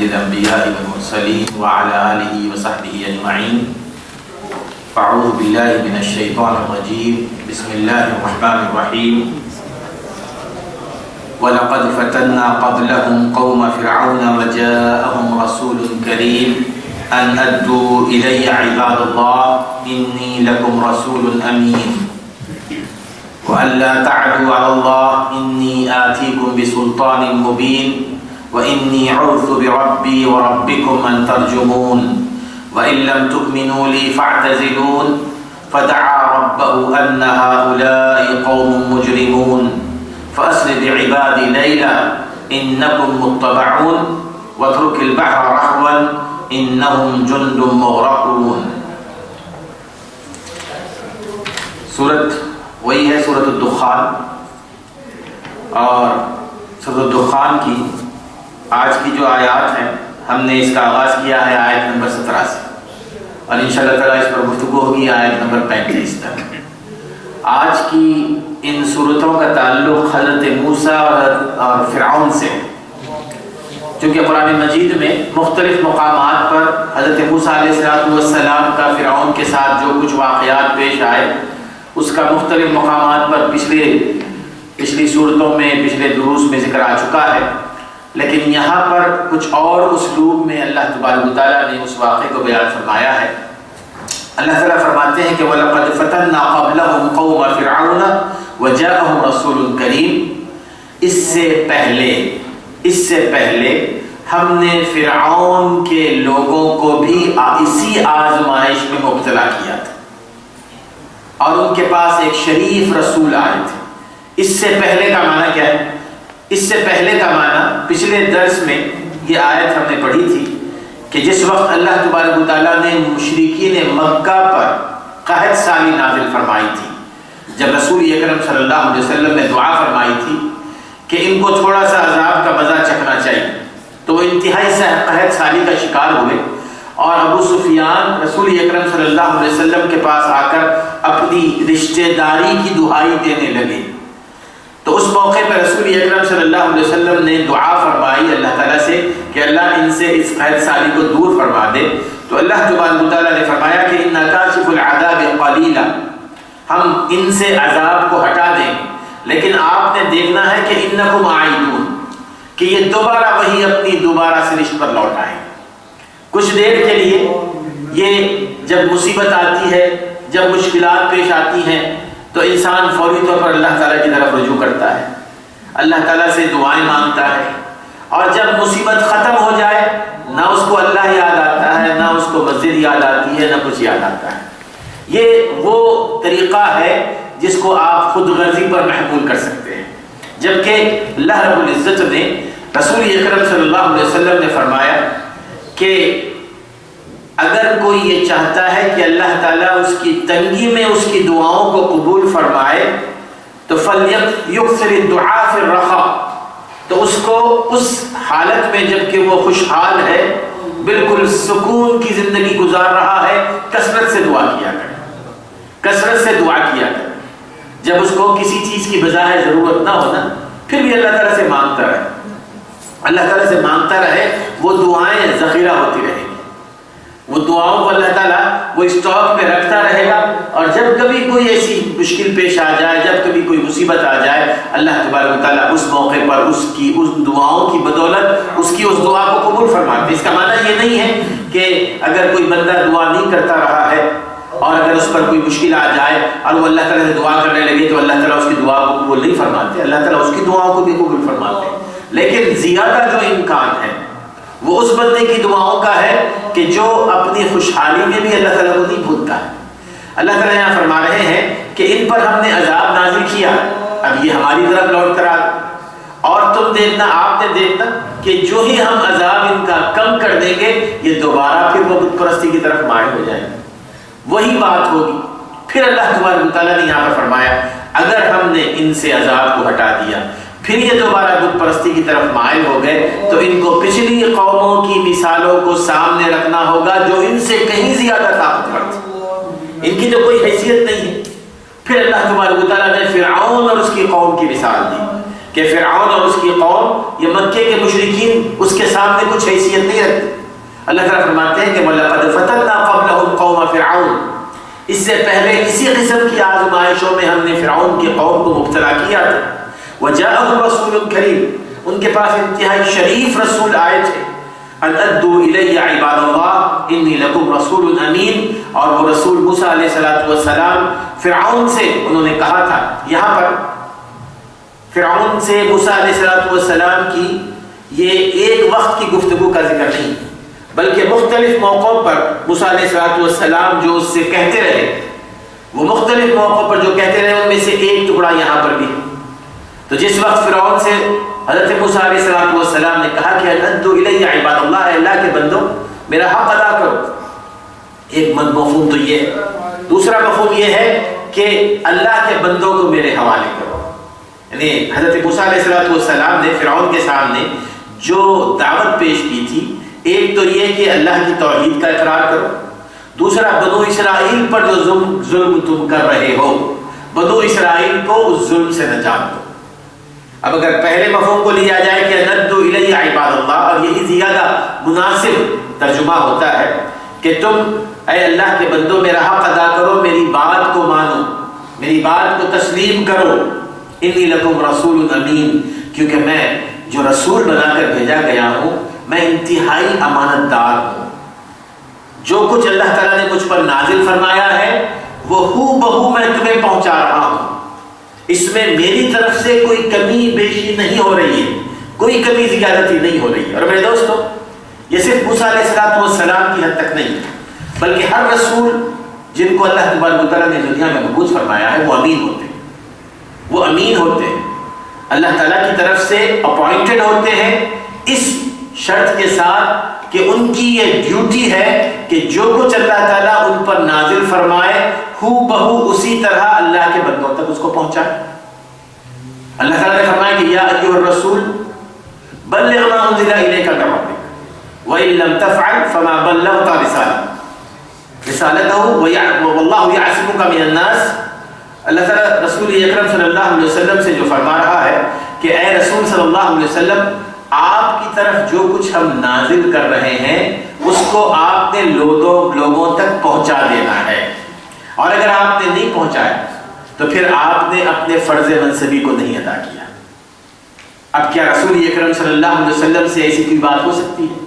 الأنبياء والمرسلين وعلى آله وصحبه أجمعين. أعوذ بالله من الشيطان الرجيم. بسم الله الرحمن الرحيم. وَلَقَدْ فَتَنَّا قَبْلَهُمْ قَوْمَ فِرْعَوْنَ وَجَاءَهُمْ رَسُولٌ كَرِيمٌ أَنْ أَدُّوا إِلَيَّ عِبَادَ اللَّهِ إِنِّي لَكُمْ رَسُولٌ أَمِينٌ وَأَنْ لَا تَعْلُوا عَلَى اللَّهِ إِنِّي آتِيكُمْ بِسُلْطَانٍ مُبِينٍ وَإِنِّي عُوذُ بِرَبِّي وَرَبِّكُمْ أَنْ تَرْجُمُونِ وَإِنْ لَمْ تُؤْمِنُوا لِي فَاعْتَزِلُونِ فَدَعَا رَبَّهُ أَنَّ هَؤُلَاءِ قَوْمٌ مُجْرِمُونَ فَأَسْرِ بِعِبَادِي لَيْلًا إِنَّكُمْ مُتَّبَعُونَ وَاتْرُكِ الْبَحْرَ رَهْوًا إِنَّهُمْ جُنْدٌ مُغْرَقُونَ. سورت وہی ہے سورت الدخان، اور سورت الدخان کی آج کی جو آیات ہیں ہم نے اس کا آغاز کیا ہے آیت نمبر 17 سے، اور انشاءاللہ تعالیٰ اس پر گفتگو ہوگی آیت نمبر 35 تک. آج کی ان صورتوں کا تعلق حضرت موسیٰ اور فرعون سے، چونکہ قرآن مجید میں مختلف مقامات پر حضرت موسیٰ علیہ السلام کا فرعون کے ساتھ جو کچھ واقعات پیش آئے اس کا مختلف مقامات پر پچھلی صورتوں میں پچھلے دروس میں ذکر آ چکا ہے، لیکن یہاں پر کچھ اور اسلوب میں اللہ تبارک و تعالیٰ نے اس واقعے کو بیان فرمایا ہے. اللہ تعالیٰ فرماتے ہیں کہ وَلَقَدْ فَتَنَّا قَبْلَهُمْ قَوْمَ فِرْعَوْنَ وَجَاءَهُمْ رَسُولٌ كَرِيمٌ. اس سے پہلے ہم نے فرعون کے لوگوں کو بھی اسی آزمائش میں مبتلا کیا تھا، اور ان کے پاس ایک شریف رسول آئے تھے. اس سے پہلے کا معنی کیا ہے؟ اس سے پہلے کا معنی پچھلے درس میں یہ آیت ہم نے پڑھی تھی کہ جس وقت اللہ تبارک و تعالیٰ نے مشرکین مکہ پر قحط سالی نازل فرمائی تھی، جب رسول اکرم صلی اللہ علیہ وسلم نے دعا فرمائی تھی کہ ان کو تھوڑا سا عذاب کا مزہ چکھنا چاہیے، تو وہ انتہائی قحط سالی کا شکار ہوئے، اور ابو سفیان رسول اکرم صلی اللہ علیہ وسلم کے پاس آ کر اپنی رشتہ داری کی دہائی دینے لگے. تو اس موقع پر رسول اکرم صلی اللہ علیہ وسلم نے دعا فرمائی اللہ تعالیٰ سے کہ اللہ ان سے اس قحط سالی کو دور فرما دے. تو اللہ تبارک و تعالیٰ نے فرمایا کہ اِنَّا كَاشِفُ الْعَذَابِ قَلِيلًا، ہم ان سے عذاب کو ہٹا دیں، لیکن آپ نے دیکھنا ہے کہ اِنَّكُمْ عَائِدُونَ، کہ یہ دوبارہ وہی اپنی دوبارہ سرشت پر لوٹ آئیں. کچھ دیر کے لیے یہ جب مصیبت آتی ہے، جب مشکلات پیش آتی ہیں، تو انسان فوری طور پر اللہ تعالیٰ کی طرف رجوع کرتا ہے، اللہ تعالیٰ سے دعائیں مانگتا ہے، اور جب مصیبت ختم ہو جائے نہ اس کو اللہ یاد آتا ہے، نہ اس کو مسجد یاد آتی ہے، نہ کچھ یاد آتا ہے. یہ وہ طریقہ ہے جس کو آپ خود غرضی پر محمول کر سکتے ہیں، جبکہ اللہ رب العزت نے رسول اکرم صلی اللہ علیہ وسلم نے فرمایا کہ اگر کوئی یہ چاہتا ہے کہ اللہ تعالیٰ اس کی تنگی میں اس کی دعاؤں کو قبول فرمائے تو فَلْيُكْثِرِ الدُّعَاءَ فِي الرَّخَاءِ، تو اس کو اس حالت میں جبکہ وہ خوشحال ہے، بالکل سکون کی زندگی گزار رہا ہے، کثرت سے دعا کیا کرے، کثرت سے دعا کیا کرے. جب اس کو کسی چیز کی بظاہر ضرورت نہ ہونا پھر بھی اللہ تعالیٰ سے مانگتا رہے، اللہ تعالیٰ سے مانگتا رہے، وہ دعائیں ذخیرہ ہوتی رہیں گی، وہ دعاؤں کو اللہ تعالیٰ وہ اسٹاک میں رکھتا رہے گا، اور جب کبھی کوئی ایسی مشکل پیش آ جائے، جب کبھی کوئی مصیبت آ جائے، اللہ تبارک و تعالیٰ اس موقع پر اس دعاؤں کی بدولت اس دعا کو قبول فرماتے. اس کا معنی یہ نہیں ہے کہ اگر کوئی بندہ دعا نہیں کرتا رہا ہے اور اگر اس پر کوئی مشکل آ جائے اور وہ اللہ تعالیٰ سے دعا کرنے لگے تو اللہ تعالیٰ اس کی دعا کو قبول نہیں فرماتے. اللہ تعالیٰ اس کی دعاؤں کو بھی قبول فرماتے ہیں، لیکن زیادہ جو امکان ہے وہ اس بندے کی دعاؤں کا ہے کہ جو اپنی خوشحالی میں بھی اللہ تعالیٰ کو نہیں بھولتا ہے. اللہ تعالیٰ یہاں فرما رہے ہیں کہ ان پر ہم نے عذاب نازل کیا، اب یہ ہماری طرف لوٹ کر آ، اور تم دیکھنا، آپ نے دیکھنا کہ جو ہی ہم عذاب ان کا کم کر دیں گے یہ دوبارہ پھر وہ بت پرستی کی طرف مائل ہو جائیں گے، وہی بات ہوگی. پھر اللہ تبارک و تعالیٰ نے یہاں پر فرمایا اگر ہم نے ان سے عذاب کو ہٹا دیا پھر یہ دوبارہ بت پرستی کی طرف مائل ہو گئے تو ان کو پچھلی قوموں کی مثالوں کو سامنے رکھنا ہوگا جو ان سے کہیں زیادہ طاقتور تھی، ان کی تو کوئی حیثیت نہیں ہے. پھر اللہ تبارک و تعالیٰ نے فرعون اور اس کی قوم کی مثال دی کہ فرعون اور اس کی قوم، یہ مکے کے مشرکین اس کے سامنے کچھ حیثیت نہیں رکھتے۔ اللہ تعالیٰ فرماتے ہیں کہ وَلَقَدْ فَتَنَّا قَبْلَهُمْ قَوْمَ فِرْعَوْنَ، اس سے پہلے اسی قسم کی آزمائشوں میں ہم نے فرعون کی قوم کو مبتلا کیا تھا۔ وَجَاءَهُمْ رَسُولٌ كَرِيمٌ، ان کے پاس انتہائی شریف رسول آئے تھے۔ أَنْ أَدُّوا إِلَيَّ عِبَادَ اللَّهِ إِنِّي لَكُمْ رَسُولٌ أَمِينٌ، اور وہ رسول موسیٰ علیہ السلام فرعون سے انہوں نے کہا تھا، یہاں پر فرعون سے موسیٰ علیہ السلام کی یہ ایک وقت کی گفتگو کا ذکر نہیں، بلکہ مختلف موقعوں پر موسیٰ علیہ السلام جو اس سے کہتے رہے، وہ مختلف موقعوں پر جو کہتے رہے ان میں سے ایک ٹکڑا یہاں پر بھی۔ تو جس وقت فرعون سے حضرت موسیٰ علیہ السلام نے کہا کہ اَنْدُوا إِلَيَّ عِبَادَ اللَّهِ، اللہ کے بندوں میرا حق ادا کرو، ایک مفہوم تو یہ ہے۔ دوسرا مفہوم یہ ہے کہ اللہ کے بندوں کو میرے حوالے کرو، یعنی حضرت موسیٰ علیہ السلام نے فرعون کے سامنے جو دعوت پیش کی تھی، ایک تو یہ کہ اللہ کی توحید کا اقرار کرو، دوسرا بنو اسرائیل پر جو ظلم تم کر رہے ہو، بنو اسرائیل کو اس ظلم سے نجات دو۔ اب اگر پہلے مفہوم کو لیا جائے کہ اَنْدُوا إِلَيَّ عِبَادَ اللَّهِ، اور یہی زیادہ مناسب ترجمہ ہوتا ہے کہ تم اے اللہ کے بندوں میرا حق ادا کرو، میری بات کو مانو، میری بات کو تسلیم کرو، اِنِّی لَكُمْ رَسُولٌ أَمِينٌ، کیونکہ میں جو رسول بنا کر بھیجا گیا ہوں میں انتہائی امانت دار ہوں۔ جو کچھ اللہ تعالیٰ نے مجھ پر نازل فرمایا ہے وہ ہو بہو میں تمہیں پہنچا رہا ہوں، اس میں میری طرف سے کوئی کمی بیشی نہیں ہو رہی ہے، کوئی کمی زیادتی نہیں ہو رہی ہے۔ اور میرے دوستو، یہ صرف موسیٰ علیہ السلام کی حد تک نہیں، بلکہ ہر رسول جن کو اللہ تبارک و تعالیٰ نے دنیا میں مبعوث فرمایا ہے وہ امین ہوتے ہیں، وہ امین ہوتے ہیں، اللہ تعالیٰ کی طرف سے اپوائنٹڈ ہوتے ہیں، اس شرط کے ساتھ کہ ان کی یہ ڈیوٹی ہے کہ جو کچھ اللہ تعالیٰ ان پر نازل فرمائے ہو بہو اسی طرح اللہ کے بندوں تک اس کو پہنچائے۔ اللہ تعالیٰ نے فرمایا کہ یا ایھا الرسول بلغ ما انزل الیک من ربک وان لم تفعل فما بلغت رسالته واللہ یعصمک من الناس۔ اللہ تعالیٰ رسول اکرم صلی اللہ علیہ وسلم سے جو فرما رہا ہے کہ اے رسول صلی اللہ علیہ وسلم، آپ کی طرف جو کچھ ہم نازل کر رہے ہیں اس کو آپ نے لوگوں تک پہنچا دینا ہے، اور اگر آپ نے نہیں پہنچایا تو پھر آپ نے اپنے فرض منصبی کو نہیں ادا کیا۔ اب کیا رسول اکرم صلی اللہ علیہ وسلم سے ایسی کوئی بات ہو سکتی ہے؟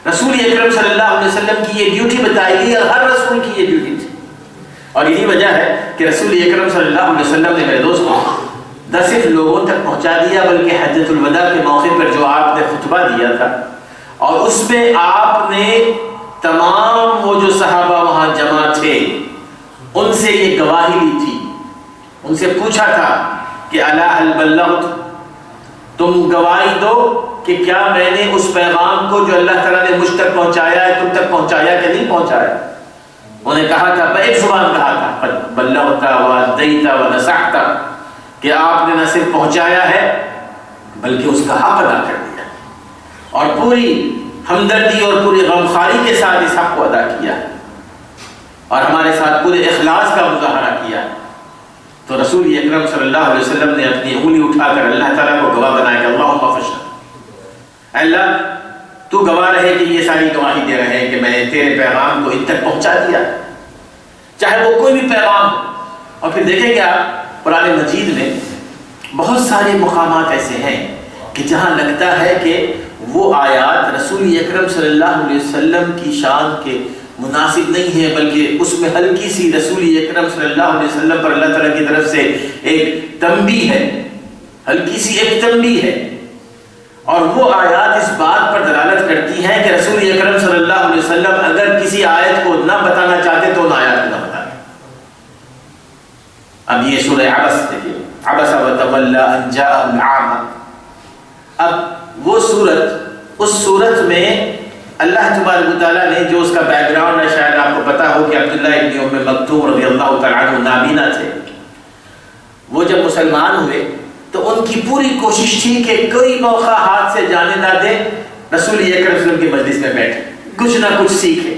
رسول اکرم صلی اللہ علیہ وسلم کی یہ ڈیوٹی بتائی گئی اور ہر رسول کی یہ ڈیوٹی تھی، اور یہی وجہ ہے کہ رسول اکرم صلی اللہ علیہ وسلم نے میرے دوستوں نہ صرف لوگوں تک پہنچا دیا بلکہ حجۃ الوداع کے موقع پر جو آپ نے خطبہ دیا تھا اور اس میں آپ نے تمام وہ جو صحابہ وہاں جمع تھے ان سے یہ گواہی لی تھی، ان سے پوچھا تھا کہ الا هل بلغت، تم گواہی دو کہ کیا میں نے اس پیغام کو جو اللہ تعالیٰ نے مجھ تک پہنچایا ہے تم تک پہنچایا کہ نہیں پہنچایا؟ انہوں نے کہا تھا، ایک زبان کہا تھا بلغت وادیت ونصحت، کہ آپ نے نہ صرف پہنچایا ہے بلکہ اس کا حق ادا کر دیا اور پوری ہمدردی اور پوری غمخواری کے ساتھ اس حق کو ادا کیا اور ہمارے ساتھ پورے اخلاص کا مظاہرہ کیا۔ تو رسول اکرم صلی اللہ علیہ وسلم نے اپنی انگلی اٹھا کر اللہ تعالیٰ کو گواہ بنایا کہ اللہم فاشهد، اللہ تو گواہ رہے کہ یہ ساری گواہی دے رہے ہیں کہ میں نے تیرے پیغام کو ان تک پہنچا دیا، چاہے وہ کوئی بھی پیغام ہو۔ اور پھر دیکھیں کہ آپ قرآن مجید میں بہت سارے مقامات ایسے ہیں کہ جہاں لگتا ہے کہ وہ آیات رسول اکرم صلی اللہ علیہ وسلم کی شان کے مناسب نہیں ہے، بلکہ اس میں ہلکی سی رسول اکرم صلی اللہ علیہ وسلم پر اللہ تعالیٰ کی طرف سے ایک تنبیہ ہے، ہلکی سی ایک تنبیہ ہے، اور وہ آیات اس بات پر دلالت کرتی ہیں کہ رسول اکرم صلی اللہ علیہ وسلم اگر کسی آیت کو نہ بتانا چاہتے تو ان آیات کو نہ بتاتے۔ اب یہ سورہ عبس دیکھیے، عبس وتولی ان جاءہ الاعمى، اب وہ سورت، اس سورت میں اللہ تبارک و تعالیٰ نے جو اس کا بیک گراؤنڈ ہے، شاید آپ کو پتا ہو کہ عبداللہ ابن ام مکتوم رضی اللہ تعالیٰ عنہ نابینا تھے، وہ جب مسلمان ہوئے تو ان کی پوری کوشش تھی کہ کوئی موقع ہاتھ سے جانے نہ دے، رسول اکرم صلی اللہ علیہ وسلم کی مجلس میں بیٹھے کچھ نہ کچھ سیکھے۔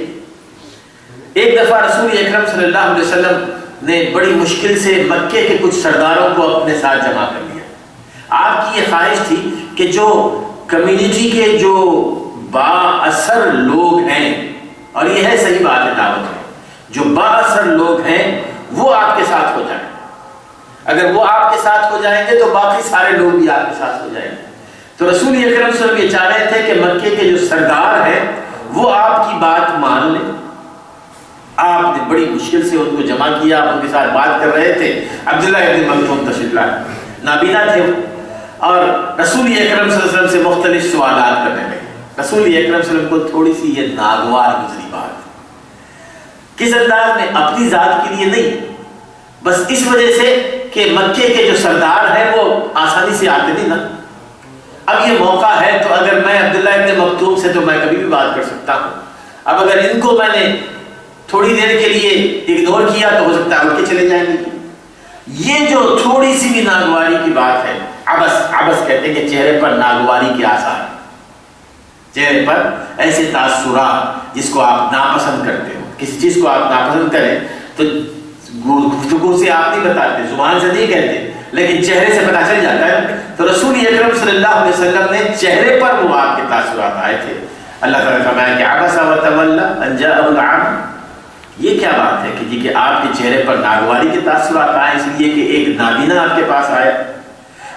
ایک دفعہ رسول اکرم صلی اللہ علیہ وسلم نے بڑی مشکل سے مکے کے کچھ سرداروں کو اپنے ساتھ جمع کر لیا آپ کی یہ خواہش تھی کہ جو کمیونٹی کے جو با اثر لوگ ہیں، اور یہ ہے صحیح بات ہے دعوت میں، جو با اثر لوگ ہیں وہ آپ کے ساتھ ہو جائیں. اگر وہ آپ کے ساتھ ہو جائیں گے تو باقی سارے لوگ بھی آپ کے ساتھ ہو جائیں گے. تو رسول اکرم صلی اللہ علیہ وسلم یہ چاہ رہے تھے کہ مکے کے جو سردار ہیں وہ آپ کی بات مان لیں. آپ نے بڑی مشکل سے ان کو جمع کیا، آپ ان کے ساتھ بات کر رہے تھے. عبداللہ ابن مکتوم تشریف لائے، نابینا تھے اور رسول اکرم صلی اللہ علیہ وسلم سے مختلف سوالات کرنے لگے. رسول اکرم صلی اللہ علیہ وسلم کو تھوڑی سی یہ ناگوار گزری بات. کس انداز میں؟ اپنی ذات کے لیے نہیں، بس اس وجہ سے کہ مکے کے جو سردار ہیں وہ آسانی سے آتے نہیں نا. اب یہ موقع ہے تو اگر میں عبداللہ ابن مکتوم سے تو میں کبھی بھی بات کر سکتا ہوں. اب اگر ان کو میں نے تھوڑی دیر کے لیے اگنور کیا تو ہو سکتا ہے اٹھ کے چلے جائیں گے. یہ جو تھوڑی سی بھی ناگواری کی بات ہے، عبس کہتے ہیں کہ چہرے پر ناگواری کے آثار، چہرے پر ایسے تاثرات جس کو آپ ناپسند کرتے ہو. کسی چیز کو آپ ناپسند کریں تو گفتگو سے آپ نہیں بتاتے، زبان سے نہیں کہتے، لیکن چہرے سے پتہ چل جاتا ہے. تو رسول اکرم صلی اللہ علیہ وسلم نے چہرے پر وہ آپ کے تاثرات آئے تھے. اللہ تعالیٰ نے فرمایا کہ عبس وتولی ان جاءہ الأعمى. یہ کیا بات ہے کہ جی کہ آپ کے چہرے پر ناگواری کے تاثرات آئے اس لیے کہ ایک نابینا آپ کے پاس آیا،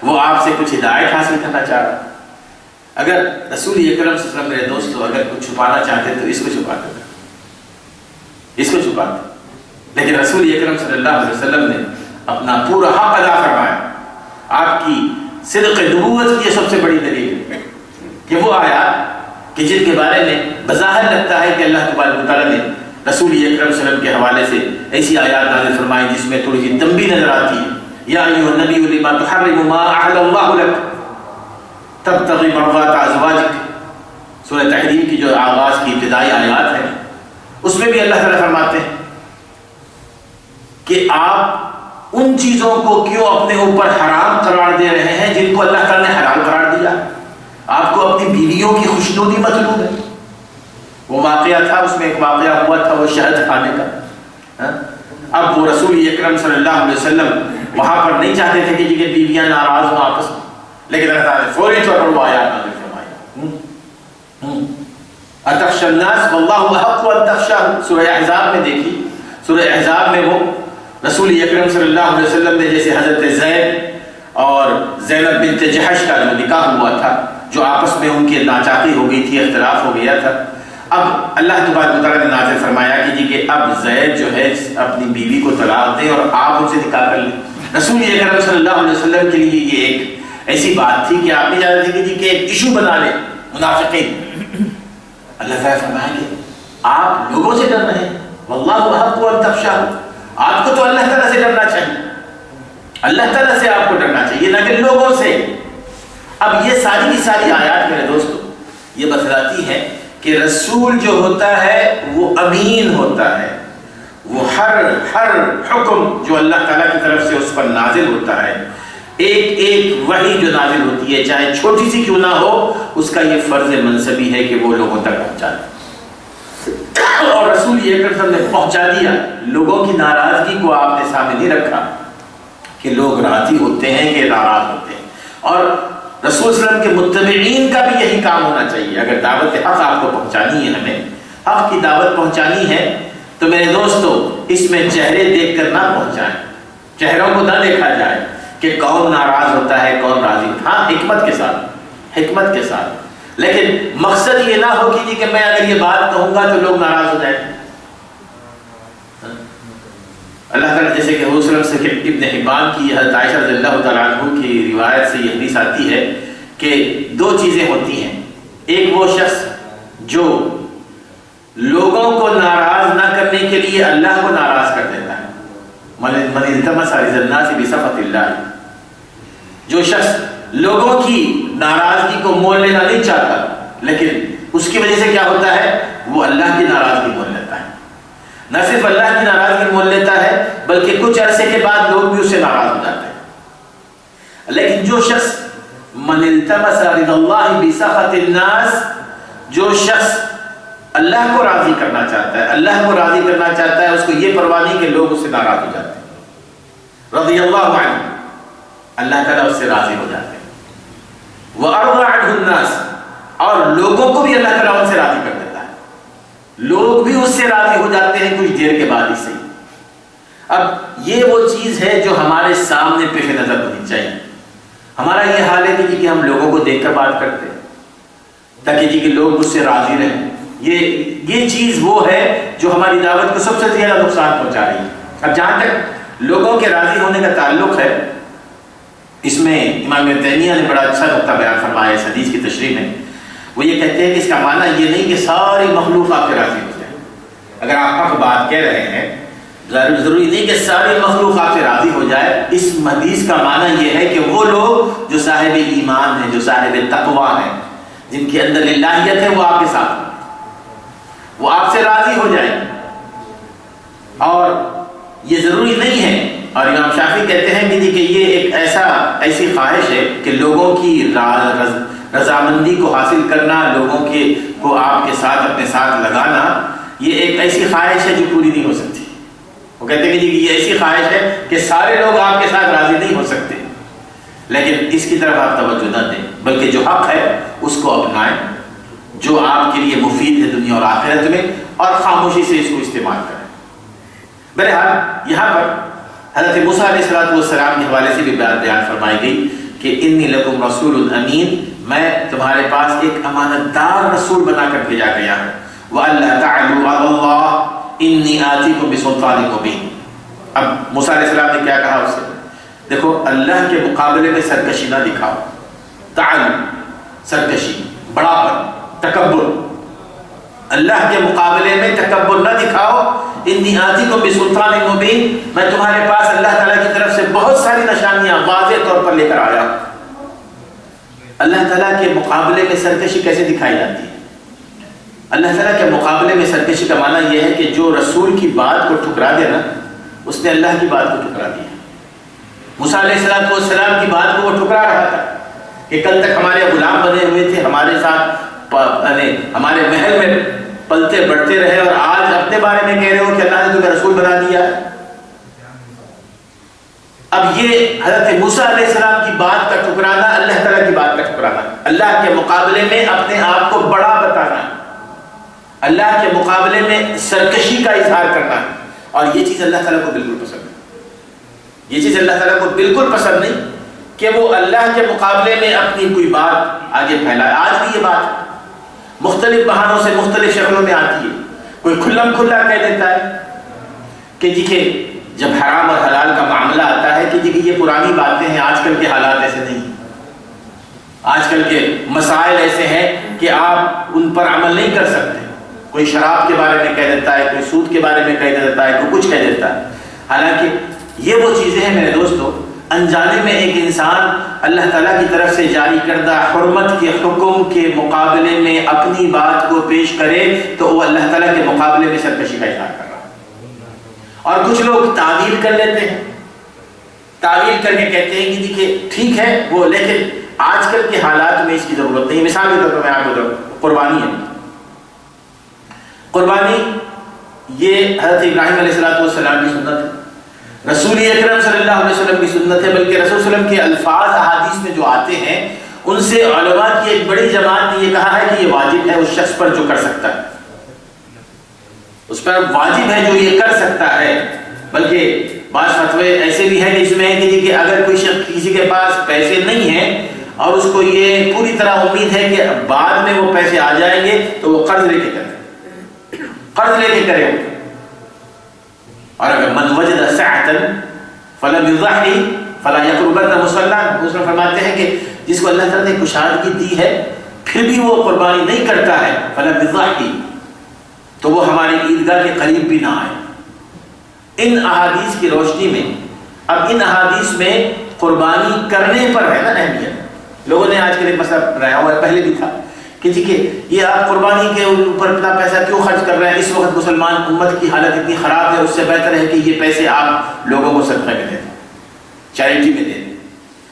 وہ آپ سے کچھ ہدایت حاصل کرنا چاہ رہا. اگر رسول اکرم صلی اللہ علیہ وسلم میرے دوستو اگر کچھ چھپانا چاہتے تو اس کو چھپاتے، اس کو چھپاتے. لیکن رسول اکرم صلی اللہ علیہ وسلم نے اپنا پورا حق ادا فرمایا. آپ کی صدق نبوت کی سب سے بڑی دلیل ہے کہ وہ آیات کہ جن کے بارے میں بظاہر لگتا ہے کہ اللہ تبارک و تعالیٰ نے رسول اکرم صلی اللہ علیہ وسلم کے حوالے سے ایسی آیات نازل فرمائی جس میں تھوڑی سی تنبیہ نظر آتی ہے. یا ایھا النبی لما تحرم ما احل اللہ لک تبتغی مرضات ازواجک. سورہ تحریم کی جو آغاز کی ابتدائی آیات ہیں اس میں بھی اللہ تعالیٰ فرماتے ہیں کہ آپ ان چیزوں کو کیوں اپنے اوپر حرام قرار دے رہے ہیں جن کو اللہ تعالیٰ نے حلال قرار دیا. آپ کو اپنی بیویوں کی خوشنودی مطلوب ہے. وہ واقعہ تھا، اس میں ایک واقعہ ہوا تھا وہ شہد کھانے کا. اب وہ رسول اکرم صلی اللہ علیہ وسلم وہاں پر نہیں چاہتے تھے کہ جی کہ بیویاں ناراض ہوں آپس میں، لیکن اللہ تعالیٰ نے فوری طور پر وہ آیات نازل فرمائی. اتخشى الناس واللہ احق ان تخشاه. سورہ احزاب میں دیکھی، سورہ احزاب میں وہ رسول اکرم صلی اللہ علیہ وسلم نے جیسے حضرت زید اور زینب بنت جحش کا جو نکاح ہوا تھا، جو آپس میں ان کی ناچاقی ہو گئی تھی، اختلاف ہو گیا تھا. اب اللہ تبارک و تعالیٰ نے نازل فرمایا کہ جی کہ اب زید جو ہے اپنی بیوی کو طلاق دیں اور آپ ان سے نکاح کر لیں. رسول اکرم صلی اللہ علیہ وسلم کے لیے یہ ایک ایسی بات تھی کہ آپ نہیں جانتے تھے کہ جی کہ ایک ایشو بنا لیں منافقین. اللہ تعالیٰ فرمایا کہ آپ لوگوں سے ڈر رہے ہیں، واللہ احق ان تخشاہ. آپ کو تو اللہ تعالیٰ سے ڈرنا چاہیے، اللہ تعالیٰ سے آپ کو ڈرنا چاہیے نہ کہ لوگوں سے. اب یہ ساری کی ساری آیات میرے دوستو یہ بتلاتی ہے کہ رسول جو ہوتا ہے وہ امین ہوتا ہے. وہ ہر حکم جو اللہ تعالیٰ کی طرف سے اس پر نازل ہوتا ہے، ایک ایک وحی جو نازل ہوتی ہے چاہے چھوٹی سی کیوں نہ ہو، اس کا یہ فرض منصبی ہے کہ وہ لوگوں تک پہنچا دے. اور رسول اکرم صلی اللہ علیہ وسلم نے پہنچا دیا. لوگوں کی ناراضگی کو آپ نے سامنے نہیں رکھا کہ لوگ راضی ہوتے ہیں کہ ناراض ہوتے ہیں. اور رسول صلی اللہ علیہ وسلم کے متبعین کا بھی یہی کام ہونا چاہیے. اگر دعوت حق آپ کو پہنچانی ہے، ہمیں حق کی دعوت پہنچانی ہے تو میرے دوستو اس میں چہرے دیکھ کر نہ پہنچائیں، چہروں کو نہ دیکھا جائے کہ کون ناراض ہوتا ہے کون راضی. ہاں حکمت کے ساتھ، لیکن مقصد یہ نہ ہو کہ میں اگر یہ بات کہوں گا تو لوگ ناراض ہو جائیں. اللہ تعالیٰ جیسے کہ حضور صلی اللہ علیہ وسلم ابن حبان کی حضرت عائشہ رضی اللہ تعالیٰ عنہ کی روایت سے یہ حدیث آتی ہے کہ دو چیزیں ہوتی ہیں. ایک وہ شخص جو لوگوں کو ناراض نہ کرنے کے لیے اللہ کو ناراض کر دیتا ہے. من التمس رضا الناس بسخط اللہ. جو شخص لوگوں کی ناراضگی کو مول لینا نہیں چاہتا لیکن اس کی وجہ سے کیا ہوتا ہے وہ اللہ کی ناراضگی مول لیتا ہے. نہ صرف اللہ کی ناراضگی مول لیتا ہے بلکہ کچھ عرصے کے بعد لوگ بھی اس سے ناراض ہو جاتے ہیں. لیکن جو شخص من التمس رضا اللہ بسخط الناس، جو شخص اللہ کو راضی کرنا چاہتا ہے، اللہ کو راضی کرنا چاہتا ہے، اس کو یہ پرواہ نہیں کہ لوگ اس سے ناراض ہو جاتے ہیں. رضی اللہ عنہ، اللہ تعالیٰ اس سے راضی ہو جاتے ہیں. وَأَرْضَى عَنْهُ النَّاسِ، اور لوگوں کو بھی اللہ تعالیٰ ان سے راضی کر دیتا ہے، لوگ بھی اس سے راضی ہو جاتے ہیں کچھ دیر کے بعد ہی سے۔ اب یہ وہ چیز ہے جو ہمارے سامنے پیش نظر ہونی چاہیے۔ ہمارا یہ حال ہے کہ ہم لوگوں کو دیکھ کر بات کرتے ہیں تاکہ کہ لوگ مجھ سے راضی رہیں، یہ چیز وہ ہے جو ہماری دعوت کو سب سے زیادہ نقصان پہنچا رہی ہے۔ اب جہاں تک لوگوں کے راضی ہونے کا تعلق ہے، اس میں امام ابن تیمیہ نے بڑا اچھا نقطہ بیان فرمایا اس حدیث کی تشریح میں۔ وہ یہ کہتے ہیں کہ اس کا معنی یہ نہیں کہ ساری مخلوق آپ کے راضی ہو جائے۔ اگر آپ حق بات کہہ رہے ہیں، ضروری نہیں کہ ساری مخلوق آپ سے راضی ہو جائے۔ اس حدیث کا معنی یہ ہے کہ وہ لوگ جو صاحب ایمان ہیں، جو صاحب تقوی ہیں، جن کے اندر الہیت ہے، وہ آپ کے ساتھ ہیں، وہ آپ سے راضی ہو جائیں۔ اور یہ ضروری نہیں ہے، اور امام شافعی کہتے ہیں کہ یہ ایک ایسی خواہش ہے کہ لوگوں کی رضامندی کو حاصل کرنا، لوگوں کو آپ کے ساتھ اپنے ساتھ لگانا، یہ ایک ایسی خواہش ہے جو پوری نہیں ہو سکتی۔ وہ کہتے ہیں کہ یہ ایسی خواہش ہے کہ سارے لوگ آپ کے ساتھ راضی نہیں ہو سکتے، لیکن اس کی طرف آپ توجہ نہ دیں، بلکہ جو حق ہے اس کو اپنائیں، جو آپ کے لیے مفید ہے دنیا اور آخرت میں، اور خاموشی سے اس کو استعمال کریں۔ بہرحال یہاں پر حضرت موسیٰ علیہ السلام کے حوالے سے بھی بیان فرمائی گئی کہ انی لکم رسول امین، میں تمہارے پاس ایک امانت دار رسول بنا کر بھیجا گیا ہوں۔ وَأَلَّا تَعْلُوا عَلَى اللَّهِ انی آتیکم بسلطان مبین۔ اب موسیٰ علیہ السلام نے کیا کہا اس سے؟ دیکھو، اللہ کے مقابلے میں سرکشی نہ دکھاؤ، تعلم، سرکشی، بڑاپن، تکبر، اللہ کے مقابلے میں تکبر نہ دکھاؤ۔ انی آتیکم بسلطان مبین، میں تمہارے پاس اللہ تعالیٰ کی طرف سے بہت ساری نشانیاں واضح طور پر لے کر آیا۔ اللہ تعالیٰ کے مقابلے میں سرکشی کیسے دکھائی جاتی ہے؟ اللہ تعالیٰ کے مقابلے میں سرکشی کا معنی یہ ہے کہ جو رسول کی بات کو ٹھکرا دے نا، اس نے اللہ کی بات کو ٹھکرا دیا۔ موسیٰ علیہ السلام کی بات کو وہ ٹھکرا رہا تھا کہ کل تک ہمارے غلام بنے ہوئے تھے، ہمارے ساتھ ہمارے محل میں پلتے بڑھتے رہے، اور آج اپنے بارے میں کہہ رہے ہو کہ اللہ نے تمہیں رسول بنا دیا۔ اب یہ حضرت موسیٰ علیہ السلام کی بات کا ٹھکرانا، اللہ تعالیٰ کی بات کا ٹھکرانا، اللہ کے مقابلے میں اپنے آپ کو بڑا بتانا، اللہ کے مقابلے میں سرکشی کا اظہار کرنا، اور یہ چیز اللہ تعالیٰ کو بالکل پسند نہیں۔ یہ چیز اللہ تعالیٰ کو بالکل پسند نہیں کہ وہ اللہ کے مقابلے میں اپنی کوئی بات آگے پھیلائے۔ آج بھی یہ بات مختلف بہانوں سے مختلف شکلوں میں آتی ہے۔ کوئی کھلم کھلا کہہ دیتا ہے کہ جب حرام اور حلال کا معاملہ آتا ہے کہ یہ پرانی باتیں ہیں، آج کل کے حالات ایسے نہیں ہیں، آج کل کے مسائل ایسے ہیں کہ آپ ان پر عمل نہیں کر سکتے۔ کوئی شراب کے بارے میں کہہ دیتا ہے، کوئی سود کے بارے میں کہہ دیتا ہے، کوئی کچھ کہہ دیتا ہے۔ حالانکہ یہ وہ چیزیں ہیں میرے دوستو، انجانے میں ایک انسان اللہ تعالیٰ کی طرف سے جاری کردہ حرمت کے حکم کے مقابلے میں اپنی بات کو پیش کرے تو وہ اللہ تعالیٰ کے مقابلے میں سرکشی کا اظہار کر رہا ہے۔ اور کچھ لوگ تعویل کر لیتے ہیں، تعویل کر کے کہتے ہیں کہ دیکھیے ٹھیک ہے وہ، لیکن آج کل کے حالات میں اس کی ضرورت نہیں۔ مثال کے طور پر میں آپ کو قربانی ہے، قربانی یہ حضرت ابراہیم علیہ السلام کی سنت ہے، رسول اکرم صلی اللہ علیہ وسلم کی سنت ہے، بلکہ رسول صلی اللہ علیہ وسلم کے الفاظ احادیث میں جو آتے ہیں ان سے علماء کی ایک بڑی جماعت نے یہ کہا ہے کہ یہ واجب ہے اس شخص پر جو کر سکتا ہے، اس پر واجب ہے جو یہ کر سکتا ہے۔ بلکہ بعض فتوے ایسے بھی ہیں جس میں ہے کہ اگر کوئی شخص کسی کے پاس پیسے نہیں ہیں اور اس کو یہ پوری طرح امید ہے کہ بعد میں وہ پیسے آ جائیں گے تو وہ قرض لے کے کرے، قرض لے کے کرے۔ اور اگر من وجد سعۃ فلم یضحی فلا یقربن مصلی، اس میں فرماتے ہیں کہ جس کو اللہ تعالیٰ نے کشادگی دی ہے پھر بھی وہ قربانی نہیں کرتا ہے، فلم یضحی، تو وہ ہماری عیدگاہ کے قریب بھی نہ آئے۔ ان احادیث کی روشنی میں اب ان احادیث میں قربانی کرنے پر ہے نا اہمیت۔ لوگوں نے آج کل ایک مسئلہ بنایا ہوا ہے، پہلے بھی تھا کہ یہ آپ قربانی کے اوپر اتنا پیسہ کیوں خرچ کر رہے ہیں؟ اس وقت مسلمان امت کی حالت اتنی خراب ہے، اس سے بہتر ہے کہ یہ پیسے آپ لوگوں کو صدقہ میں دیں، چیریٹی میں دیں۔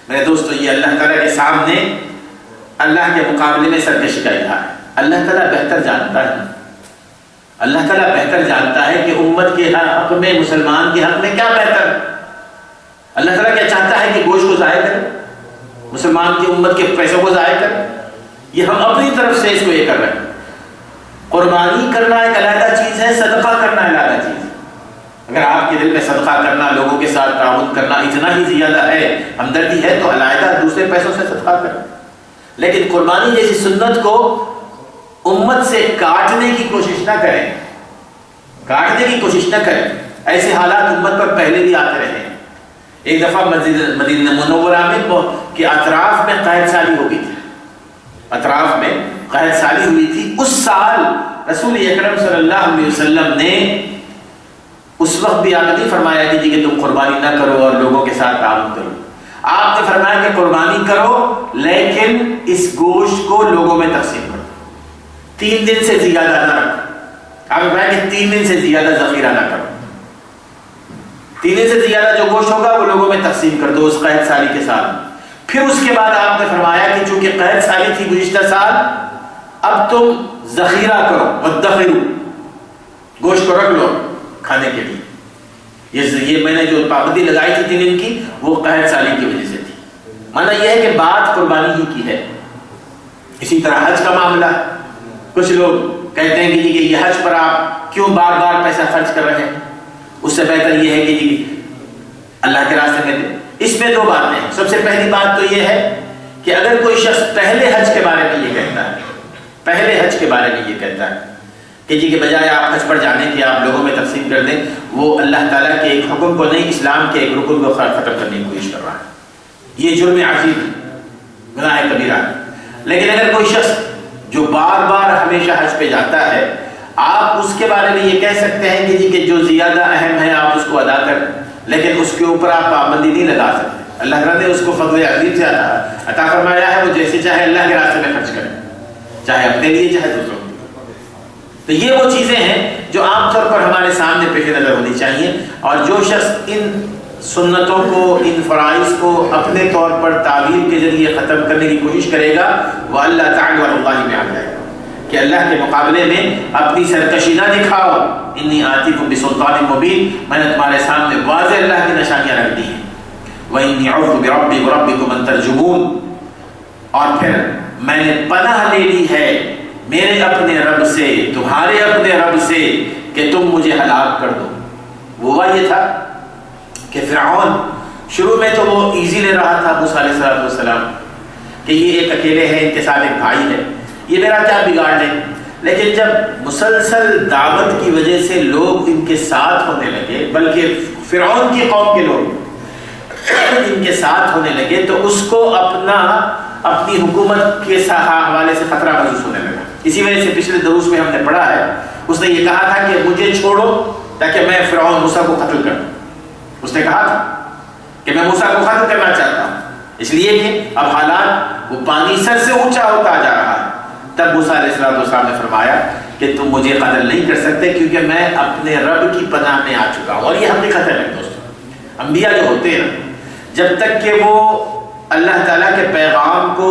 میرے دوستو، یہ اللہ تعالیٰ کے سامنے اللہ کے مقابلے میں سرکشی کا اظہار ہے۔ اللہ تعالیٰ بہتر جانتا ہے، اللہ تعالیٰ بہتر جانتا ہے کہ امت کے حق میں، مسلمان کے حق میں کیا بہتر ہے۔ اللہ تعالیٰ کیا چاہتا ہے کہ گوشت کو ضائع کرے؟ مسلمان کی امت کے پیسوں کو ضائع کریں؟ یہ ہم اپنی طرف سے اس کو یہ کر رہے ہیں۔ قربانی کرنا ایک علیحدہ چیز ہے، صدقہ کرنا علیحدہ چیز ہے۔ اگر آپ کے دل میں صدقہ کرنا، لوگوں کے ساتھ تعاون کرنا اتنا ہی زیادہ ہے، ہمدردی ہے، تو علیحدہ دوسرے پیسوں سے صدقہ کریں۔ لیکن قربانی جیسی سنت کو امت سے کاٹنے کی کوشش نہ کریں، کاٹنے کی کوشش نہ کریں۔ ایسے حالات امت پر پہلے بھی آتے رہے ہیں۔ ایک دفعہ مدینہ منورہ میں کہ اطراف میں قحط سالی ہو گئی تھی، اطراف میں قحط سالی ہوئی تھی۔ اس سال رسول اکرم صلی اللہ علیہ وسلم نے اس وقت بھی آپ نے فرمایا کہ تم قربانی نہ کرو اور لوگوں کے ساتھ تعاون کرو۔ آپ نے فرمایا کہ قربانی کرو لیکن اس گوشت کو لوگوں میں تقسیم کرو، 3 دن سے زیادہ نہ رکھو۔ آپ نے فرمایا کہ 3 دن سے زیادہ ذخیرہ نہ کرو، 3 دن سے زیادہ جو گوشت ہوگا وہ لوگوں میں تقسیم کر دو اس قحط سالی کے ساتھ۔ پھر اس کے بعد آپ نے فرمایا کہ چونکہ قحط سالی تھی گزشتہ سال، اب تم ذخیرہ کرو، وادخروا، گوشت کو رکھ لو کھانے کے لیے۔ یہ میں نے جو پابندی لگائی تھی 3 دن کی، وہ قحط سالی کی وجہ سے تھی۔ معنی یہ ہے کہ بات قربانی ہی کی ہے۔ اسی طرح حج کا معاملہ، کچھ لوگ کہتے ہیں کہ یہ حج پر آپ کیوں بار بار پیسہ خرچ کر رہے ہیں، اس سے بہتر یہ ہے کہ اللہ کے راستے میں دیں۔ اس میں 2 باتیں ہیں۔ سب سے پہلی بات تو یہ ہے کہ اگر کوئی شخص پہلے حج کے بارے میں یہ کہتا ہے، پہلے حج کے بارے میں یہ کہتا ہے کہ بجائے آپ حج پر جانے کے آپ لوگوں میں تقسیم کر دیں، وہ اللہ تعالیٰ کے ایک حکم کو نہیں، اسلام کے ایک رکن کو ختم کرنے کی کوشش کر رہا ہے۔ یہ جرم عظیم ہے، گناہ کبیرہ ہے۔ لیکن اگر کوئی شخص جو بار بار ہمیشہ حج پہ جاتا ہے، آپ اس کے بارے میں یہ کہہ سکتے ہیں کہ جو زیادہ اہم ہے آپ اس کو ادا کریں، لیکن اس کے اوپر آپ پابندی نہیں لگا سکتے۔ اللہ تعالیٰ نے اس کو فضل عظیم سے عطا فرمایا ہے، وہ جیسے چاہے اللہ کے راستے میں خرچ کرے، چاہے اپنے لیے چاہے دوسروں کے لیے۔ تو یہ وہ چیزیں ہیں جو عام طور پر ہمارے سامنے پیش نظر ہونی چاہیے، اور جو شخص ان سنتوں کو، ان فرائض کو اپنے طور پر تعویل کے ذریعے ختم کرنے کی کوشش کرے گا، وہ اللہ تعالیٰ اللہ میں آ جائے گا کہ اللہ کے مقابلے میں اپنی سرکشی نہ دکھاؤ۔ انی آتیکم بسلطان مبین، میں نے تمہارے سامنے واضح اللہ کی نشانیاں رکھ دی ہیں۔ وإنی اعوذ بربی وربکم ان ترجمون، اور پھر میں نے پناہ لے لی ہے میرے اپنے رب سے، تمہارے اپنے رب سے، کہ تم مجھے ہلاک کر دو۔ وہ یہ تھا کہ فرعون شروع میں تو وہ ایزی لے رہا تھا موسیٰ علیہ السلام کہ یہ ایک اکیلے ہیں، ان کے ساتھ ایک بھائی ہے، یہ میرا کیا بگاڑ لیں۔ لیکن جب مسلسل دعوت کی وجہ سے لوگ ان کے ساتھ ہونے لگے، بلکہ فرعون کی قوم کے لوگ ان کے ساتھ ہونے لگے، تو اس کو اپنی حکومت کے حوالے سے خطرہ محسوس ہونے لگا۔ اسی وجہ سے پچھلے دروس میں ہم نے پڑھا ہے، اس نے یہ کہا تھا کہ مجھے چھوڑو تاکہ میں فرعون موسیٰ کو قتل کروں۔ اس نے کہا تھا کہ میں موسیٰ کو قتل کرنا چاہتا ہوں، اس لیے کہ اب حالات، وہ پانی سر سے اونچا ہوتا جا رہا ہے۔ تب موسیٰ علیہ السلام نے فرمایا کہ تم مجھے قتل نہیں کر سکتے، کیونکہ میں اپنے رب کی پناہ میں آ چکا ہوں۔ اور یہ حقیقت ہے میرے دوستوں، انبیاء جو ہوتے ہیں جب تک کہ وہ اللہ تعالیٰ کے پیغام کو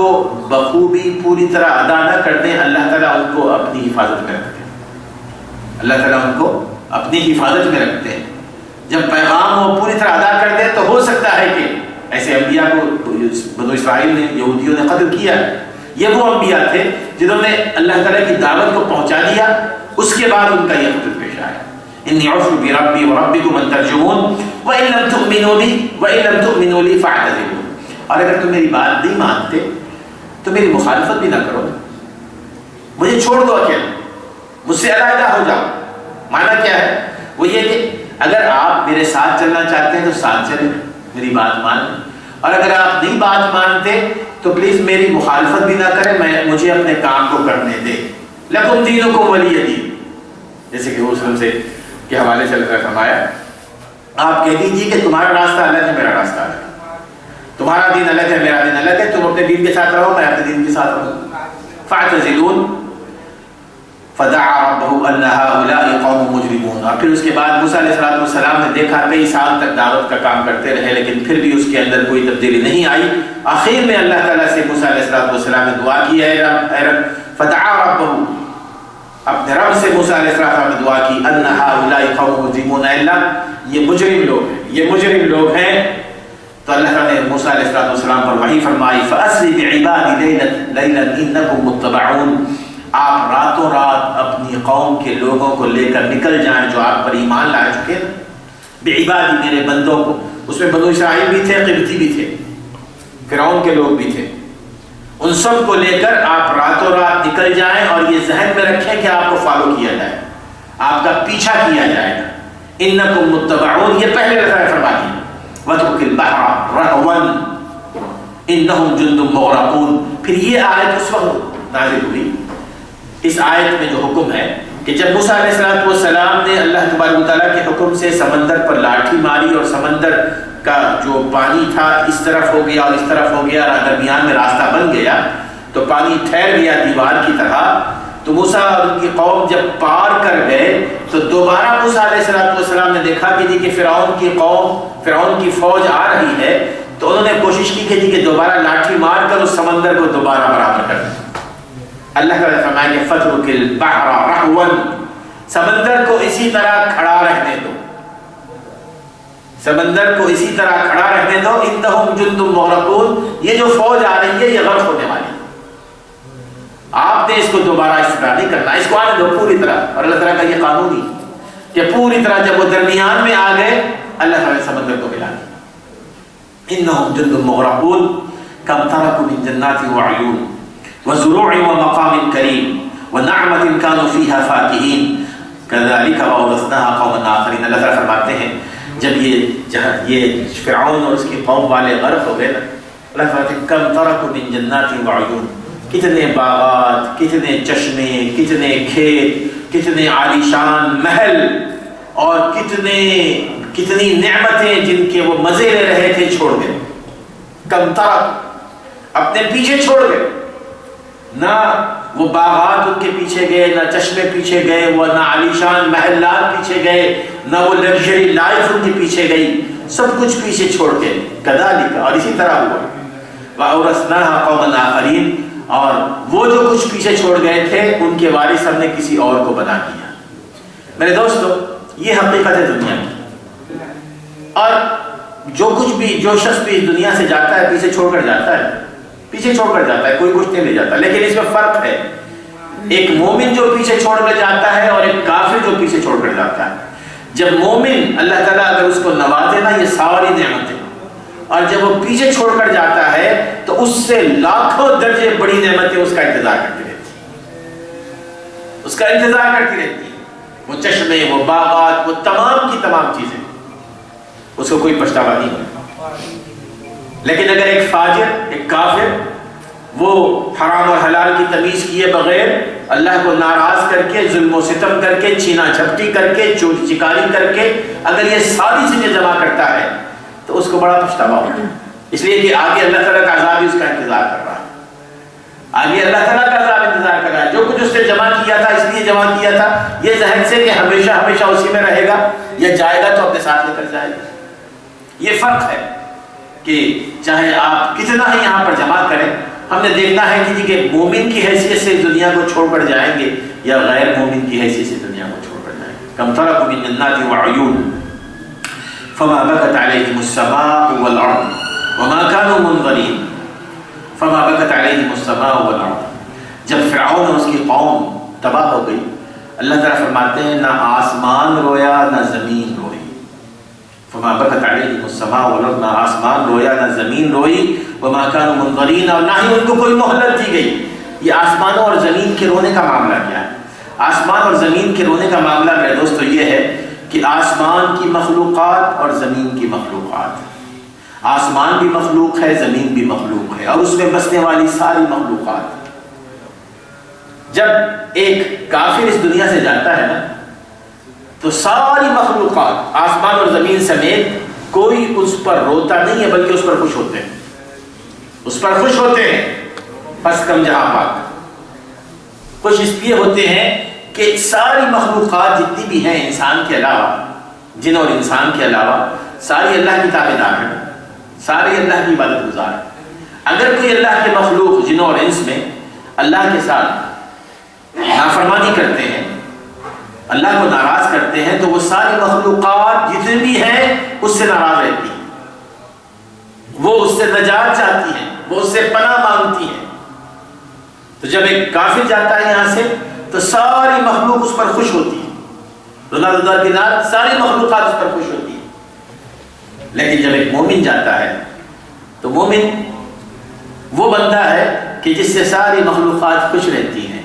بخوبی پوری طرح ادا نہ کر دیں، اللہ تعالیٰ ان کو اپنی حفاظت میں رکھتے ہیں۔ اللہ تعالیٰ ان کو اپنی حفاظت میں رکھتے ہیں۔ جب پیغام وہ پوری طرح ادا کر دیں تو ہو سکتا ہے کہ ایسے انبیاء کو بنو اسرائیل نے، یہودیوں نے قتل کیا۔ یہ وہ انبیاء تھے جنہوں نے اللہ تعالیٰ کی دعوت کو پہنچا دیا، اس کے بعد ان کا یہ قتل پیش آیا۔ انی اعوذ بربی وربکم ان ترجمون وان لم تؤمنوا بی وان لم تؤمنوا لی فاعتذروا، اور اگر تم میری بات نہیں مانتے تو میری مخالفت بھی نہ کرو، مجھے چھوڑ دو، اکیلے مجھ سے علیحدہ ہو جاؤ۔ معنی کیا ہے؟ وہ یہ کہ اگر آپ میرے ساتھ چلنا چاہتے ہیں تو ساتھ چلیں، میری بات مانیں، اور اگر آپ نہیں بات مانتے تو پلیز میری مخالفت بھی نہ کریں، مجھے اپنے کام کو کرنے دیں۔ لکم دینکم ولی دین، جیسے کہ مسلم سے کے حوالے سے اللہ فرمایا، آپ کہہ دیجیے کہ تمہارا راستہ الگ ہے، میرا راستہ الگ ہے، تمہارا دین الگ ہے، میرا دین الگ ہے، تم اپنے دین کے ساتھ رہو، میں اپنے دین کے ساتھ رہوں۔ فاعتزلون فدعا ربہ ان هؤلاء قوم مجرمون، اور پھر اس کے بعد موسیٰ علیہ السلام نے دیکھا کئی سال تک دعوت کا کام کرتے رہے، لیکن پھر بھی اس کے اندر کوئی تبدیلی نہیں آئی۔ آخر میں اللہ تعالیٰ سے موسیٰ علیہ السلام نے دعا کی، اے رب، فدعا ربہ، اپنے رب سے موسیٰ علیہ السلام نے دعا کی، ان هؤلاء قوم مجرمون، اے اللہ یہ مجرم لوگ ہیں، یہ مجرم لوگ ہیں، تو اللہ تعالیٰ نے موسیٰ علیہ السلام پر وحی فرمائی فَأَسْرِ بِعِبَادِ لَيْلًا إِنَّكُمْ مُتَّبَعُونَ، آپ راتوں رات اپنی قوم کے لوگوں کو لے کر نکل جائیں جو آپ پر ایمان لا چکے ہیں، بعبادی میرے بندوں کو، اس میں بنو اسرائیل بھی تھے، قبطی بھی تھے، فرعون کے لوگ بھی تھے، ان سب کو لے کر آپ راتوں رات نکل جائیں اور یہ ذہن میں رکھیں کہ آپ کو فالو کیا جائے، آپ کا پیچھا کیا جائے گا۔ انکم متبعون، یہ پہلے دفعہ فرما دیا، وَاتْرُكِ الْبَحْرَ رَهْوًا إِنَّهُمْ جُنْدٌ مُغْرَقُونَ۔ پھر یہ آیت اس وقت نازل ہوئی، اس آیت میں جو حکم ہے کہ جب موسیٰ علیہ السلام نے اللہ تبارک و تعالیٰ کے حکم سے سمندر پر لاٹھی ماری اور سمندر کا جو پانی تھا اس طرف ہو گیا اور اس طرف ہو گیا اور درمیان میں راستہ بن گیا تو پانی ٹھہر گیا دیوار کی طرح، تو موسیٰ اور ان کی قوم جب پار کر گئے تو دوبارہ موسیٰ علیہ السلام نے دیکھا کہ فرعون کی قوم، فرعون کی فوج آ رہی ہے، تو انہوں نے کوشش کی کہ دوبارہ لاٹھی مار کر اس سمندر کو دوبارہ برابر کر دیں۔ اللہ تعالیٰ فرمائیں گے فَاتْرُكِ الْبَحْرَ رَهْوًا، سمندر کو اسی طرح کھڑا رہنے دو، سمندر کو اسی طرح کھڑا رہنے دو، إِنَّهُمْ جُنْدٌ مُغْرَقُونَ، یہ جو فوج آ رہی ہے یہ غرق ہونے والی ہے، آپ نے اس کو دوبارہ اس طرح نہیں کرنا، اس کو آنے دو پوری طرح۔ اور اللہ تعالیٰ کا یہ قانون ہی کہ پوری طرح جب وہ درمیان میں آ گئے اللہ تعالیٰ نے سمندر کو ملا دیا۔ إِنَّهُمْ جُنْدٌ مُغْرَقُونَ كَمْ تَرَكُوا مِنْ جَنَّاتٍ وَعُيُونٍ وَزُرُوعٍ وَمَقَامٍ كَرِيمٍ وَنَعْمَةٍ كَانُوا فِيهَا فَاكِهِينَ كَذَلِكَ وَأَوْرَثْنَاهَا قَوْمًا آخَرِينَ۔ اللہ تعالیٰ فرماتے ہیں جب یہ فرعون اور اس کی قوم والے غرق ہو گئے نا، اللہ فرماتے ہیں کم ترکوا من جنات وعیون، کتنے باغات، کتنے چشمے، کتنے کھیت، کتنے عالیشان محل اور کتنی نعمتیں جن کے وہ مزے لے رہے تھے چھوڑ گئے۔ کم ترک، اپنے پیچھے چھوڑ گئے، نہ وہ باغات ان کے پیچھے گئے، نہ چشمے پیچھے گئے، وہ نہ عالیشان محلات پیچھے گئے، نہ وہ لگژری لائف ان کے پیچھے گئی، سب کچھ پیچھے چھوڑ کے کذالک، اور اسی طرح ہوا۔ وَأَوْرَثْنَاهَا قَوْمًا آخَرِينَ، اور وہ جو کچھ پیچھے چھوڑ گئے تھے ان کے وارث ہم نے کسی اور کو بنا دیا۔ میرے دوستو یہ حقیقت ہے دنیا کی، اور جو شخص بھی اس دنیا سے جاتا ہے پیچھے چھوڑ کر جاتا ہے، پیچھے چھوڑ کر جاتا ہے، کوئی کچھ نہیں لے جاتا، لیکن اس میں فرق ہے، ایک مومن جو پیچھے چھوڑ کر جاتا ہے اور ایک کافر جو پیچھے چھوڑ کر جاتا ہے۔ جب مومن اللہ تعالیٰ اگر اس کو نوازے نا یہ ساری نعمتیں، اور جب وہ پیچھے چھوڑ کر جاتا ہے تو اس سے لاکھوں درجے بڑی نعمتیں اس کا انتظار کرتی رہتی، اس کا انتظار کرتی رہتی، وہ چشمے، وہ باغات، وہ تمام کی تمام چیزیں، اس کو کوئی پچھتاوا نہیں ہوتا۔ لیکن اگر ایک فاجر، ایک کافر، وہ حرام اور حلال کی تمیز کیے بغیر اللہ کو ناراض کر کے، ظلم و ستم کر کے، چھینا جھپٹی کر کے، چوری چکاری کر کے اگر یہ ساری چیزیں جمع کرتا ہے تو اس کو بڑا پچھتاوا ہوتا ہے، اس لیے کہ آگے اللہ تعالیٰ کا عذاب ہی اس کا انتظار کر رہا ہے، آگے اللہ تعالیٰ کا عذاب انتظار کر رہا ہے۔ جو کچھ اس نے جمع کیا تھا اس لیے جمع کیا تھا یہ ذہن سے کہ ہمیشہ ہمیشہ اسی میں رہے گا، یا جائے گا تو اپنے ساتھ لے کر جائے گا۔ یہ فرق ہے کہ چاہے آپ کتنا ہی یہاں پر جمع کریں، ہم نے دیکھنا ہے کہ مومن کی حیثیت سے دنیا کو چھوڑ کر جائیں گے یا غیر مومن کی حیثیت سے دنیا کو چھوڑ کر جائیں گے۔ کم ترکوا من جنات وعیون فما بکت علیہم السماء والارض وما كانوا منظرین۔ فما بکت علیہم السماء والارض، جب فرعون اور اس کی قوم تباہ ہو گئی، اللہ تعالیٰ فرماتے ہیں نہ آسمان رویا نہ زمین روئی۔ فما بکت علیہم السماء والارض، نہ آسمان رویا نہ زمین روئی، وما كانوا منظرین، اور نہ ہی ان کو کوئی مہلت دی گئی۔ یہ آسمانوں اور زمین کے رونے کا معاملہ کیا ہے؟ آسمان اور زمین کے رونے کا معاملہ میرے دوستو یہ ہے کہ آسمان کی مخلوقات اور زمین کی مخلوقات، آسمان بھی مخلوق ہے، زمین بھی مخلوق ہے، اور اس میں بسنے والی ساری مخلوقات۔ جب ایک کافر اس دنیا سے جاتا ہے نا تو ساری مخلوقات آسمان اور زمین سمیت کوئی اس پر روتا نہیں ہے بلکہ اس پر خوش ہوتے ہیں، اس پر خوش ہوتے ہیں۔ پس کم جہاں پاک، خوش اس لیے ہوتے ہیں کہ ساری مخلوقات جتنی بھی ہیں انسان کے علاوہ، جن اور انسان کے علاوہ، ساری اللہ کی تابع دار ہیں، ساری اللہ کی عبادت گزار ہیں۔ اگر کوئی اللہ کے مخلوق جن اور انس میں اللہ کے ساتھ نافرمانی کرتے ہیں، اللہ کو ناراض کرتے ہیں، تو وہ ساری مخلوقات جتنے بھی ہیں اس سے ناراض رہتی ہیں، وہ اس سے نجات چاہتی ہیں، وہ اس سے پناہ مانگتی ہیں۔ تو جب ایک کافر جاتا ہے یہاں سے تو ساری مخلوق اس پر خوش ہوتی ہے، رضا درکنار ساری مخلوقات اس پر خوش ہوتی ہے۔ لیکن جب ایک مومن جاتا ہے تو مومن وہ بندہ ہے کہ جس سے ساری مخلوقات خوش رہتی ہیں،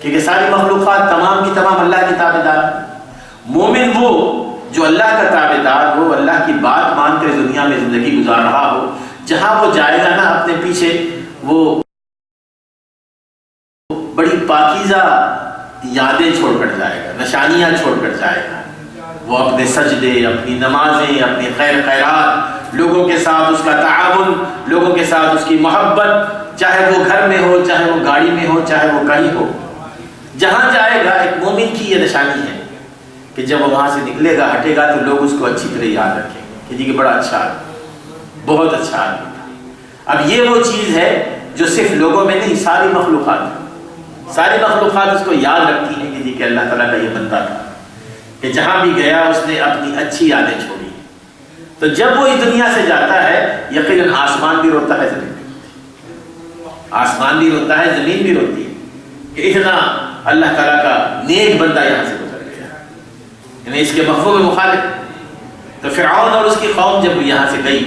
کیونکہ ساری مخلوقات تمام کی تمام اللہ کی تابعدار۔ مومن وہ جو اللہ کا تابعدار ہو، اللہ کی بات مان کر دنیا میں زندگی گزار رہا ہو، جہاں وہ جائے گا نا اپنے پیچھے وہ بڑی پاکیزہ یادیں چھوڑ کر جائے گا، نشانیاں چھوڑ کر جائے گا۔ وہ اپنے سجدے، اپنی نمازیں، اپنی خیر خیرات، لوگوں کے ساتھ اس کا تعاون، لوگوں کے ساتھ اس کی محبت، چاہے وہ گھر میں ہو، چاہے وہ گاڑی میں ہو، چاہے وہ کہیں ہو، جہاں جائے گا ایک مومن کی یہ نشانی ہے کہ جب وہ وہاں سے نکلے گا، ہٹے گا، تو لوگ اس کو اچھی طرح یاد رکھیں گے کہ جی کہ بڑا اچھا آدمی، بہت اچھا آدمی تھا۔ اب یہ وہ چیز ہے جو صرف لوگوں میں نہیں، ساری مخلوقات اس کو یاد رکھتی ہیں کہ جی کہ اللہ تعالیٰ کا یہ بندہ تھا کہ جہاں بھی گیا اس نے اپنی اچھی یادیں چھوڑی۔ تو جب وہ اس دنیا سے جاتا ہے یقیناً آسمان بھی روتا ہے، زمین بھی روتی ہے، آسمان بھی روتا ہے، زمین بھی روتی ہے کہ اتنا اللہ تعالیٰ کا نیک بندہ یہاں سے گزر گیا، یعنی اس کے مفہوم مخالف۔ تو فرعون اور اس کی قوم جب یہاں سے گئی،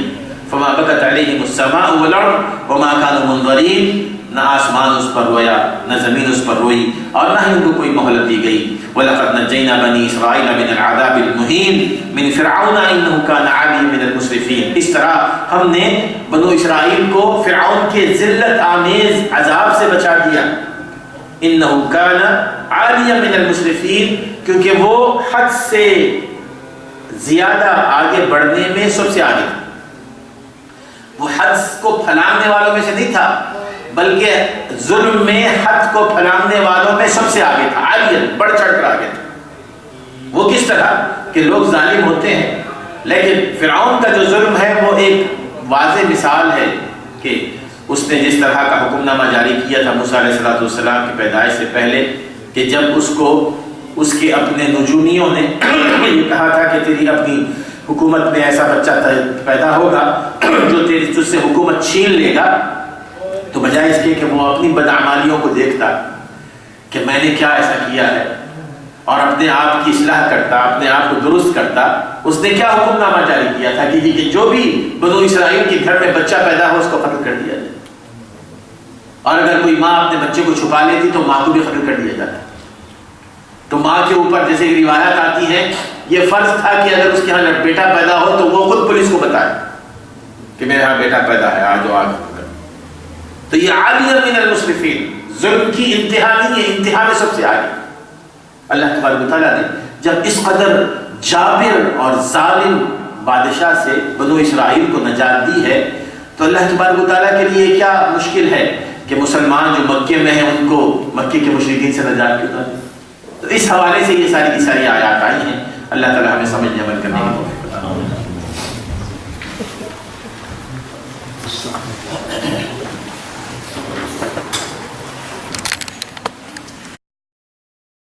فما بکت علیہم السماء والارض وما كانوا منظرین، نہ آسمان اس پر رویا، نہ زمین اس پر روئی، اور نہ ہی ان کو کوئی مہلت دی گئی۔ وَلَقَدْ نَجَّيْنَا بَنِي إِسْرَائِيلَ مِنَ الْعَذَابِ الْمُهِينِ مِنْ فِرْعَوْنَ إِنَّهُ كَانَ عَالِيًا مِنَ الْمُسْرِفِينَ۔ اس طرح ہم نے بنو اسرائیل کو فرعون کے ذلت آمیز عذاب سے بچا دیا۔ إِنَّهُ كَانَ عَالِيًا مِنَ الْمُسْرِفِينَ، کیونکہ وہ حد سے زیادہ آگے بڑھنے میں سب سے آگے تھا۔ وہ حد کو پھیلانے والوں میں سے نہیں تھا، بلکہ ظلم میں حد کو پھیلانے والوں میں سب سے آگے تھا، عالیہ، بڑھ چڑھ کر آگے تھا۔ وہ کس طرح کہ لوگ ظالم ہوتے ہیں، لیکن فرعون کا جو ظلم ہے وہ ایک واضح مثال ہے کہ اس نے جس طرح کا حکم نامہ جاری کیا تھا موسیٰ علیہ السلام کی پیدائش سے پہلے، کہ جب اس کو اس کے اپنے نجومیوں نے یہ کہا تھا کہ تیری اپنی حکومت میں ایسا بچہ پیدا ہوگا جو تیری تجھ سے حکومت چھین لے گا، تو بجائے اس کے کہ وہ اپنی بدعمالیوں کو دیکھتا کہ میں نے کیا ایسا کیا ہے اور اپنے آپ کی اصلاح کرتا، اپنے آپ کو درست کرتا، اس نے کیا حکم نامہ جاری کیا تھا کہ جو بھی بنو اسرائیل کے گھر میں بچہ پیدا ہو اس کو قتل کر دیا جائے، اور اگر کوئی ماں اپنے بچے کو چھپا لیتی تو ماں کو بھی قتل کر دیا جاتا۔ تو ماں کے اوپر جیسے روایات آتی ہیں، یہ فرض تھا کہ اگر اس کے یہاں بیٹا پیدا ہو تو وہ خود پولیس کو بتائے کہ میرے یہاں بیٹا پیدا ہے، آج آج۔ تو یہ عالیہ من المسرفین، ظلم کی انتہا نہیں ہے، انتہا میں سب سے آگے۔ اللہ تبارک و تعالیٰ نے جب اس قدر جابر اور ظالم بادشاہ سے بنو اسرائیل کو نجات دی ہے، تو اللہ تبارک و تعالیٰ کے لیے کیا مشکل ہے کہ مسلمان جو مکے میں ہیں ان کو مکے کے مشرکین سے نجات کیوں نہ دے۔ تو اس حوالے سے یہ ساری کی ساری آیات آئی ہیں۔ اللہ تعالیٰ ہمیں سمجھنے عمل کرنے کی توفیق عطا فرمائے۔